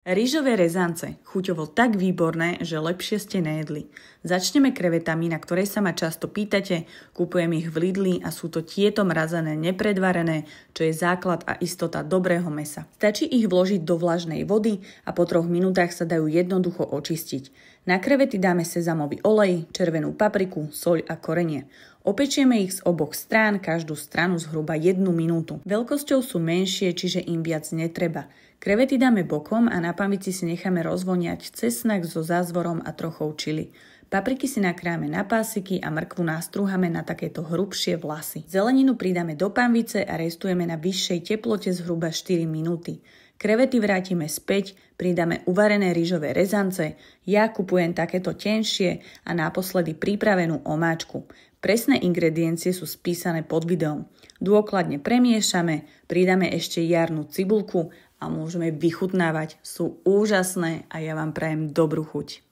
Rýžové rezance, chuťovo tak výborné, že lepšie ste nejedli. Začneme krevetami, na ktoré sa ma často pýtate, kúpujem ich v Lidli a sú to tieto mrazené, nepredvarené, čo je základ a istota dobrého mäsa. Stačí ich vložiť do vlažnej vody a po 3 minútach sa dajú jednoducho očistiť. Na krevety dáme sezamový olej, červenú papriku, soľ a korenie. Opečieme ich z oboch strán, každú stranu zhruba 1 minútu. Veľkosťou sú menšie, čiže im viac netreba. Krevety dáme bokom a na panvici si necháme rozvoniať cesnak so zázvorom a trochou čili. Papriky si nakrájame na pásiky a mrkvu nastrúhame na takéto hrubšie vlasy. Zeleninu pridáme do panvice a restujeme na vyššej teplote zhruba 4 minúty. Krevety vrátime späť, pridáme uvarené rýžové rezance, ja kupujem takéto tenšie a naposledy pripravenú omáčku. Presné ingrediencie sú spísané pod videom. Dôkladne premiešame, pridáme ešte jarnú cibulku a môžeme vychutnávať. Sú úžasné a ja vám prajem dobrú chuť.